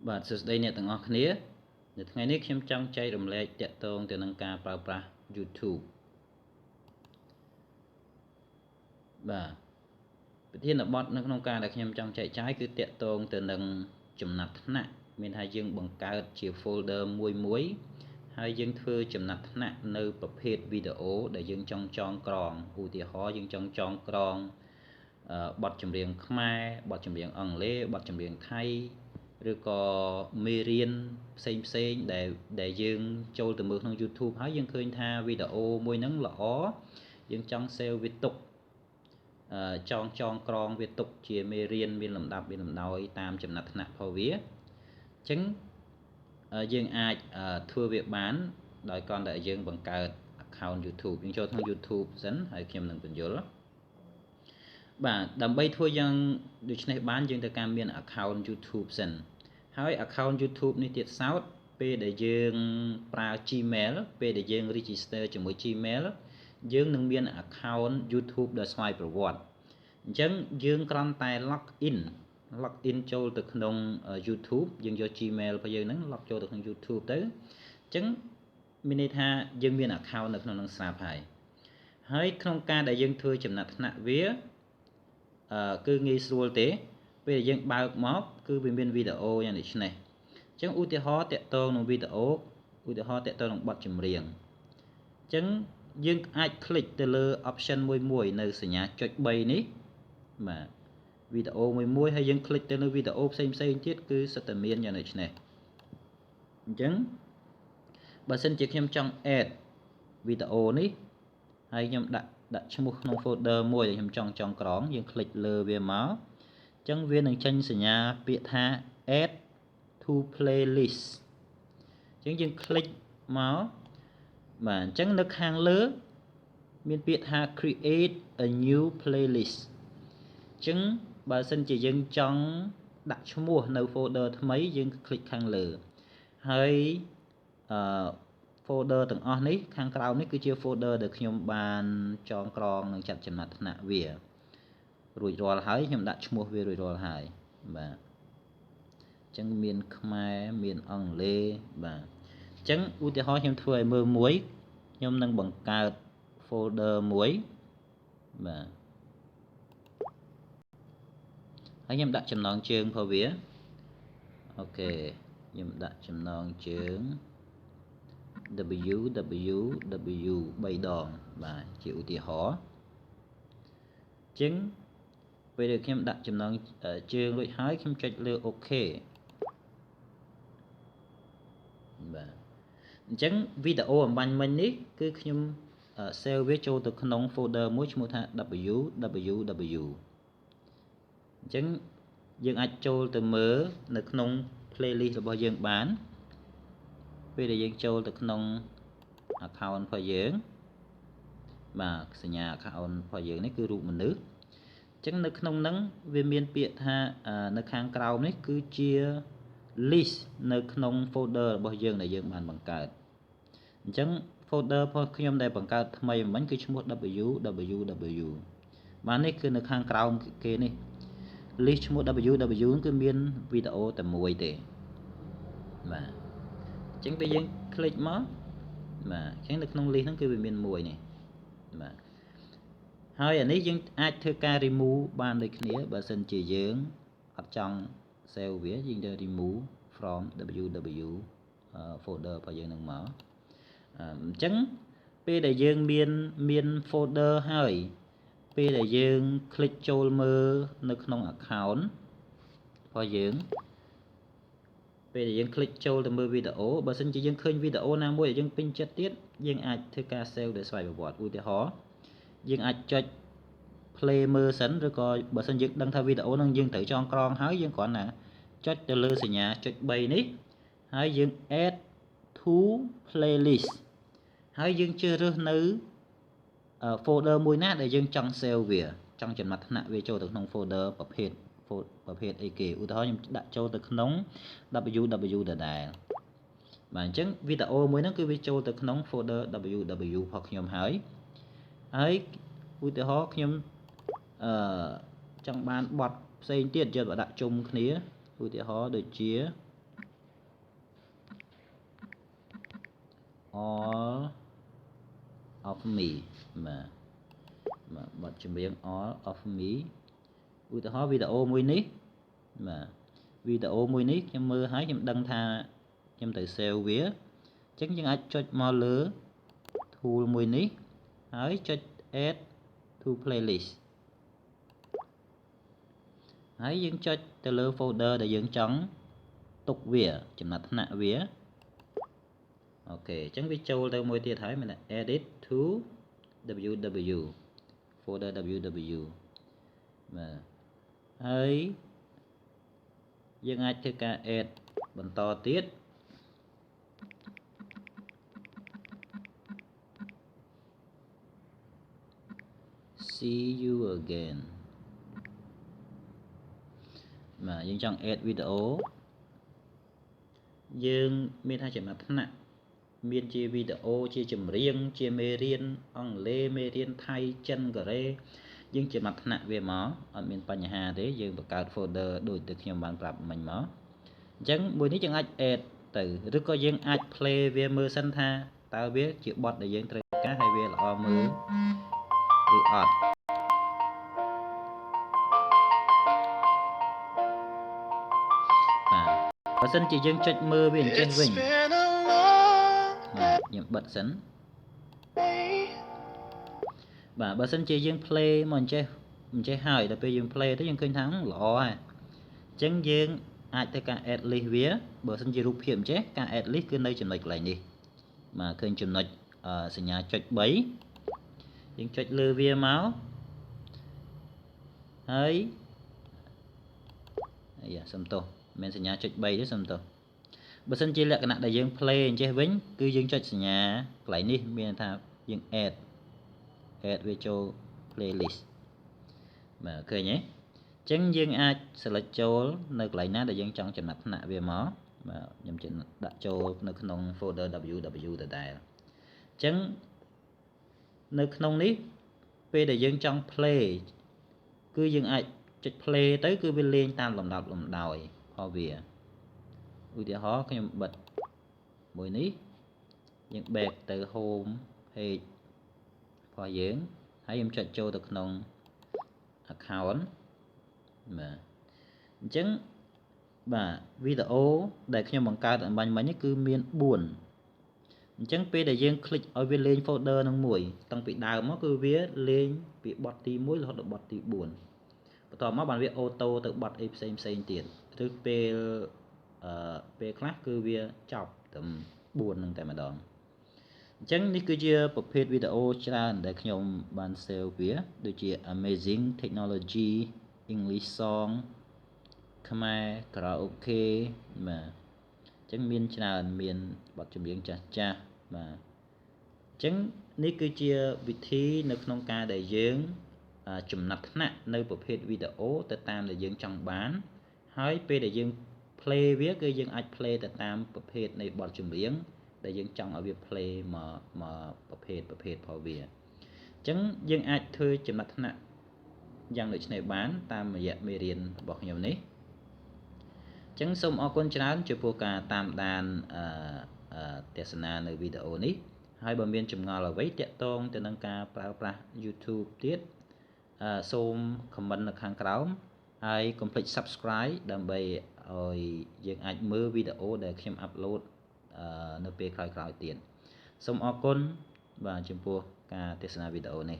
បាទសួស្តីអ្នកទាំងអស់គ្នានៅថ្ងៃនេះខ្ញុំចង់ចែករំលែកទាក់ទងទៅនឹងការប្រើប្រាស់ YouTube បាទប្រធានបទនៅក្នុងការដែលខ្ញុំចង់ចែកចាយគឺទាក់ទងទៅនឹងចំណាត់ថ្នាក់មានថាយើងបង្កើតជា folder មួយហើយយើងធ្វើចំណាត់ថ្នាក់នៅប្រភេទវីដេអូដែលយើងចង់ចងក្រងឧទាហរណ៍យើងចង់ចងក្រងបទចម្រៀងខ្មែរបទចម្រៀងអង់គ្លេសបទចម្រៀងថៃឬក៏មេរៀនផ្សេងដែលយើងចូលទៅមើលក្នុង YouTube ហើយយើងឃើញថាវីដេអូមួយហ្នឹងល្អយើងចង់ save វាទុកចងក្រងវាទុកជាមេរៀនមានលំដាប់មានលំដោយតាមចំណាត់ថ្នាក់របស់វាអញ្ចឹងយើងអាចធ្វើវាបានដោយគ្រាន់តែយើងបង្កើត account YouTube យើងចូលក្នុង YouTube សិនហើយខ្ញុំនឹងបញ្យល់បាទដើម្បីធ្វើយ៉ាងដូចនេះបានយើងត្រូវការមាន account YouTube សិនហើយ account YouTube នេះទៀតសោតពេលដែលយើងប្រើ Gmail ពេលដែលយើង register ជាមួយ Gmail យើងនឹងមាន account YouTube ដែលស្វ័យប្រវត្តិអញ្ចឹងយើងគ្រាន់តែ log in ចូលទៅក្នុង YouTube យើងយក Gmail របស់យើងហ្នឹង log ចូលទៅក្នុង YouTube ទៅអញ្ចឹងមានន័យថាយើងមាន account នៅក្នុងហ្នឹងស្រាប់ហើយក្នុងការដែលយើងធ្វើចំណាត់ថ្នាក់វាគឺងាយស្រួលទេពេលយើងបើកមកគឺវាមានវីដេអូយ៉ាងនេះអញ្ចឹងឧទាហរណ៍តាក់ទងនឹងវីដេអូឧទាហរណ៍តាក់ទងនឹងបទចម្រៀងអញ្ចឹងយើងអាចคลิกទៅលើ option មួយនៅសញ្ញាចុច3នេះបាទវីដេអូមួយហើយយើងคลิกទៅលើវីដេអូផ្សេងទៀតគឺសិតតែមានយ៉ាងនេះអញ្ចឹងបើសិនជាខ្ញុំចង់ add វីដេអូនេះហើយខ្ញុំដាក់ឈ្មោះក្នុង folder មួយដែលខ្ញុំចង់ចងក្រងយើងคลิกលើវាមកអញ្ចឹងវានឹងចេញសញ្ញាពាក្យថា add to playlist អញ្ចឹងយើងคลิกមកបាទអញ្ចឹងនៅខាងលើមានពាក្យថា create a new playlist អញ្ចឹងបើសិនជាយើងចង់ដាក់ឈ្មោះនៅ folder ថ្មីយើងคลิกខាងលើហើយfolder ទាំងអស់នេះខាងក្រោមនេះគឺជា folder ដែលខ្ញុំបានចងក្រងនិងចាត់ចំណាត់ថ្នាក់វារួចរាល់ហើយខ្ញុំដាក់ឈ្មោះវារួចរាល់ហើយបាទអញ្ចឹងមានខ្មែរមានអង់គ្លេសបាទអញ្ចឹងឧទាហរណ៍ខ្ញុំធ្វើឲ្យមើលមួយខ្ញុំនឹងបង្កើត folder មួយបាទហើយខ្ញុំដាក់ចំណងជើងរបស់វាអូខេខ្ញុំដាក់ចំណងជើងwww 3 ដងបាទជាឧទាហរណ៍អញ្ចឹងពេលដែលខ្ញុំដាក់ចំណងជើងរួចហើយខ្ញុំចុចលើ OK បាទអញ្ចឹងវីដេអូអំបញ្ញមិញនេះគឺខ្ញុំ save វាចូលទៅក្នុង folder មួយឈ្មោះថា www អញ្ចឹងយើងអាចចូលទៅមើលនៅក្នុង playlist របស់យើងបានពេលដែលយើងចូលទៅក្នុង account របស់យើងបាទសញ្ញា account របស់យើងនេះគឺរូបមនុស្សអញ្ចឹងនៅក្នុងហ្នឹងវាមានពាក្យថានៅខាងក្រោមនេះគឺជា list នៅក្នុង folder របស់យើងដែលយើងបានបង្កើតអញ្ចឹង folder របស់ខ្ញុំដែលបង្កើតថ្មីមិញគឺឈ្មោះ www បាទនេះគឺនៅខាងក្រោមគេនេះ list ឈ្មោះ www គឺមានវីដេអូតែមួយទេបាទអញ្ចឹងពេលយើងคลิกមកបាទអញ្ចឹងនៅក្នុង list ហ្នឹងគឺវាមានមួយនេះបាទហើយអានេះយើងអាចធ្វើការ remove បានដូចគ្នាបើសិនជាយើងអត់ចង់ save វាយើងទៅ remove from www folder របស់យើងនឹងមកអញ្ចឹងពេលដែលយើងមាន folder ហើយពេលដែលយើង click ចូលមើលនៅក្នុង account របស់យើងពេលដែលយើង click ចូលទៅមើលវីដេអូបើសិនជាយើងឃើញវីដេអូណាមួយដែលយើងពេញចិត្តទៀតយើងអាចធ្វើការ save ដោយស្វ័យប្រវត្តិឧទាហរណ៍យើងអាចចុច play មើលសិនឬក៏បើសិនយើងដឹងថាវីដេអូហ្នឹងយើងត្រូវចងក្រងហើយយើងគ្រាន់តែចុចទៅលើសញ្ញាចុច3នេះហើយយើង add to playlist ហើយយើងជ្រើសរើសនៅ folder មួយណាដែលយើងចង់ save វាចង់ចំណាត់ថ្នាក់វាចូលទៅក្នុង folder ប្រភេទអីគេឧទាហរណ៍ខ្ញុំដាក់ចូលទៅក្នុង www ដដែលបាទអញ្ចឹងវីដេអូមួយហ្នឹងគឺវាចូលទៅក្នុង folder www របស់ខ្ញុំហើយឧទាហរណ៍ខ្ញុំចង់បានបទផ្សេងទៀតយកមកដាក់ជុំគ្នាឧទាហរណ៍ដូចជា all of me បាទបទចម្រៀង all of me ឧទាហរណ៍វីដេអូមួយនេះបាទវីដេអូមួយនេះខ្ញុំមើលហើយខ្ញុំដឹងថាខ្ញុំត្រូវ save វាអញ្ចឹងយើងអាចចុចមកលើ tool មួយនេះហើយចុច add to playlist ហើយយើងចុចទៅលើ folder ដែលយើងចង់ទុកវាចំណាត់ថ្នាក់វាអូខេអញ្ចឹងវាចូលទៅមួយទៀតហើយមាន edit to www folder www បាទហើយយើងអាចធ្វើការ add បន្តទៀតsee you again បាទយើងចង់ add វីដេអូយើងមានថាចំណាត់ថ្នាក់មានជាវីដេអូជាចម្រៀងជាមេរៀនអង់គ្លេសមេរៀនថៃចិនកូរ៉េយើងចំណាត់ថ្នាក់វាមកអត់មានបញ្ហាទេយើងបង្កើត folder ដូចទៅខ្ញុំបានប្រាប់មិញមកអញ្ចឹងមួយនេះយើងអាច add ទៅឬក៏យើងអាច play វាមើលសិនថាតើវាជាបទដែលយើងត្រូវការហើយវាល្អមើលឬអត់បើសិនជាយើងចុចមើលវាអញ្ចឹងវិញបាទខ្ញុំបិទសិនបាទបើសិនជាយើង play មកអញ្ចេះហើយដល់ពេលយើង play ទៅយើងឃើញថាល្អហើយអញ្ចឹងយើងអាចធ្វើការ add list វាបើសិនជារូបភាពអញ្ចេះការ add list គឺនៅចំណុចកន្លែងនេះបាទឃើញចំណុចសញ្ញាចុច3យើងចុចលើវាមកហើយសុំទោសមានសញ្ញាចុច3ទេសុំទោសបើសិនជាលក្ខណៈដែលយើង play អញ្ចេះវិញគឺយើងចុចសញ្ញាកន្លែងនេះមានថាយើង add វាចូល playlist បាទឃើញទេអញ្ចឹងយើងអាច select ចូលនៅកន្លែងណាដែលយើងចង់ចំណាត់ថ្នាក់វាមកបាទខ្ញុំដាក់ចូលនៅក្នុង folder www ដដែលអញ្ចឹងនៅក្នុងនេះពេលដែលយើងចង់ play គឺយើងអាចចុច play ទៅគឺវាលេងតាមលំដាប់លំដោយរបស់វាឧទាហរណ៍ខ្ញុំបិទមួយនេះយើង back ទៅ home page របស់យើងហើយខ្ញុំចុចចូលទៅក្នុង account បាទអញ្ចឹងបាទវីដេអូដែលខ្ញុំបង្កើតអំបញ្ញមិញគឺមាន4អញ្ចឹងពេលដែលយើងคลิกឲ្យវាលេង folder នឹងមួយតាំងពីដើមមកគឺវាលេងពីបទទី1រហូតដល់បទទី4បន្ទាប់មកបានវាអូតូទៅបទអីផ្សេងទៀតឬពេលខ្លះគឺវាចប់តែ4នឹងតែម្ដងអញ្ចឹងនេះគឺជាប្រភេទវីដេអូច្រើនដែលខ្ញុំបាន save វាដូចជា Amazing Technology English Song ខ្មែរ Karaoke បាទអញ្ចឹងមានច្រើនមានបទចម្រៀងចាស់បាទអញ្ចឹងនេះគឺជាវិធីនៅក្នុងការដែលយើងចំណាត់ថ្នាក់នៅប្រភេទវីដេអូទៅតាមដែលយើងចង់បានហើយពេលដែលយើង play វាគឺយើងអាច play ទៅតាមប្រភេទនៃបទចម្រៀងដែលយើងចង់ឲ្យវា play មកប្រភេទរបស់វាអញ្ចឹងយើងអាចធ្វើចំណាត់ថ្នាក់យ៉ាងដូចនេះបានតាមរយៈមេរៀនរបស់ខ្ញុំនេះអញ្ចឹងសូមអរគុណច្រើនចំពោះការតាមដានទស្សនានៅវីដេអូនេះហើយបើមានចម្ងល់អ្វីទាក់ទងទៅនឹងការប្រើប្រាស់ YouTube ទៀតសូម comment នៅខាងក្រោមហើយកុំភ្លេច subscribe ដើម្បីឲ្យយើងអាចមើលវីដេអូដែលខ្ញុំ upload នៅពេលក្រោយៗទៀតសូមអរគុណបាទចំពោះការទស្សនាវីដេអូនេះ